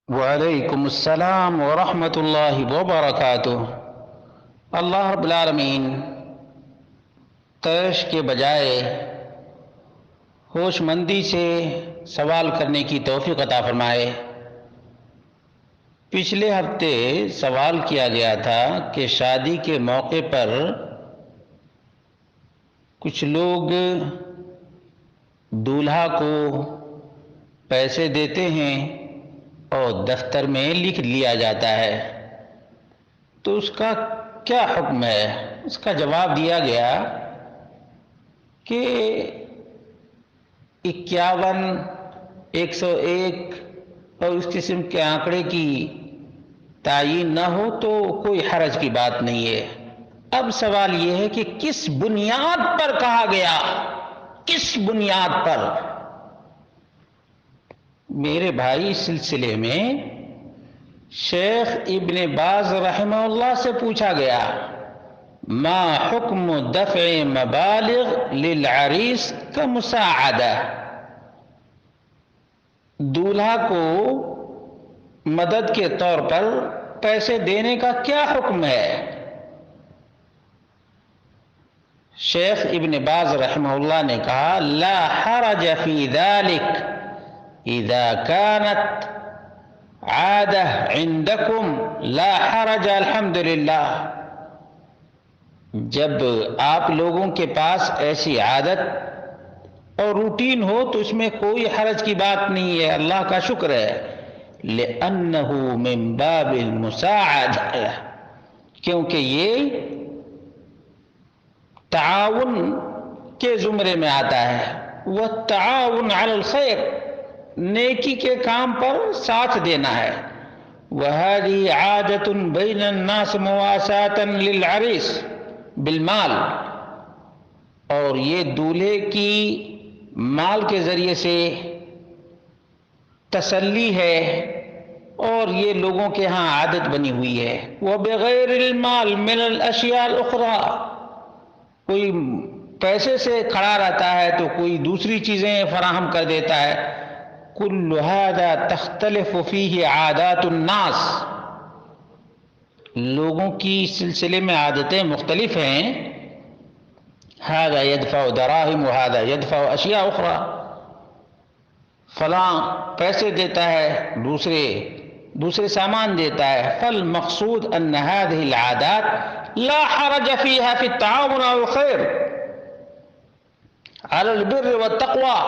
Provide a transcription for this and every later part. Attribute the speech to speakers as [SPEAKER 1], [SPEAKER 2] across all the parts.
[SPEAKER 1] وعلیکم السلام ورحمۃ اللہ وبرکاتہ۔ اللہ رب العالمین طیش کے بجائے ہوش مندی سے سوال کرنے کی توفیق عطا فرمائے۔ پچھلے ہفتے سوال کیا گیا تھا کہ شادی کے موقع پر کچھ لوگ دولہا کو پیسے دیتے ہیں اور دفتر میں لکھ لیا جاتا ہے، تو اس کا کیا حکم ہے؟ اس کا جواب دیا گیا کہ 51، 101 اور اس قسم کے آنکڑے کی تعین نہ ہو تو کوئی حرج کی بات نہیں ہے۔ اب سوال یہ ہے کہ کس بنیاد پر کہا گیا، کس بنیاد پر؟ میرے بھائی، اس سلسلے میں شیخ ابن باز رحمہ اللہ سے پوچھا گیا، ما حکم دفع مبالغ للعریس کمساعدہ، دولہا کو مدد کے طور پر پیسے دینے کا کیا حکم ہے؟ شیخ ابن باز رحمہ اللہ نے کہا، لا حرج فی ذلک اذا كانت عادہ عندکم لا حرج الحمدللہ۔ جب آپ لوگوں کے پاس ایسی عادت اور روٹین ہو تو اس میں کوئی حرج کی بات نہیں ہے، اللہ کا شکر ہے۔ لأنہ من باب المساعدہ، کیونکہ یہ تعاون کے زمرے میں آتا ہے۔ والتعاون علی الخیر، نیکی کے کام پر ساتھ دینا ہے۔ وَهَذِهِ عَادَةٌ بَيْنَ النَّاسِ مُوَاسَاةً لِلْعَرِيسِ بالمال، اور یہ دولہے کی مال کے ذریعے سے تسلی ہے، اور یہ لوگوں کے ہاں عادت بنی ہوئی ہے۔ وَبِغَيْرِ الْمَالِ مِنَ الْأَشْيَاءِ الْأُخْرَى، کوئی پیسے سے کھڑا رہتا ہے تو کوئی دوسری چیزیں فراہم کر دیتا ہے۔ کل ھذا تختلف فیہ عادات الناس، لوگوں کی سلسلے میں عادتیں مختلف ہیں۔ ھذا يدفع دراہم وھذا يدفع اشیاء اخرى، فلاں پیسے دیتا ہے، دوسرے سامان دیتا ہے۔ فالمقصود ان هذه العادات لا حرج فيها في التعاون على الخير على البر والتقوى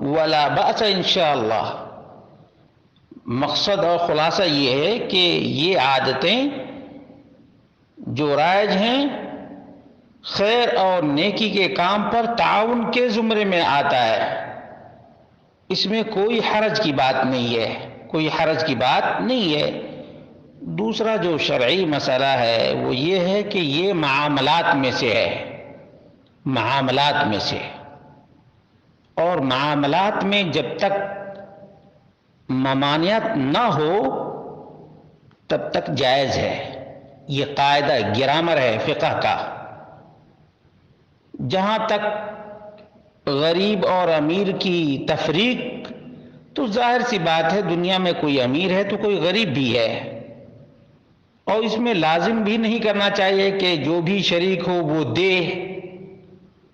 [SPEAKER 1] ولا بأس ان شاء اللہ۔ مقصد اور خلاصہ یہ ہے کہ یہ عادتیں جو رائج ہیں خیر اور نیکی کے کام پر تعاون کے زمرے میں آتا ہے، اس میں کوئی حرج کی بات نہیں ہے، کوئی حرج کی بات نہیں ہے۔ دوسرا جو شرعی مسئلہ ہے وہ یہ ہے کہ یہ معاملات میں سے ہے، معاملات میں سے، اور معاملات میں جب تک ممانعت نہ ہو تب تک جائز ہے۔ یہ قاعدہ گرامر ہے فقہ کا۔ جہاں تک غریب اور امیر کی تفریق، تو ظاہر سی بات ہے دنیا میں کوئی امیر ہے تو کوئی غریب بھی ہے، اور اس میں لازم بھی نہیں کرنا چاہیے کہ جو بھی شریک ہو وہ دے،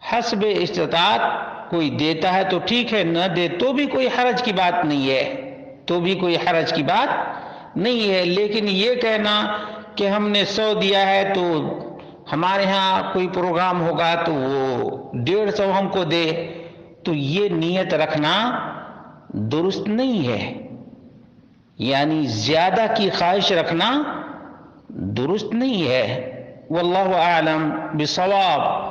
[SPEAKER 1] حسب استطاعت کوئی دیتا ہے تو ٹھیک ہے، نہ دے تو بھی کوئی حرج کی بات نہیں ہے، تو بھی کوئی حرج کی بات نہیں ہے۔ لیکن یہ کہنا کہ ہم نے 100 دیا ہے تو ہمارے ہاں کوئی پروگرام ہوگا تو وہ 150 ہم کو دے، تو یہ نیت رکھنا درست نہیں ہے، یعنی زیادہ کی خواہش رکھنا درست نہیں ہے۔ واللہ اعلم بالصواب۔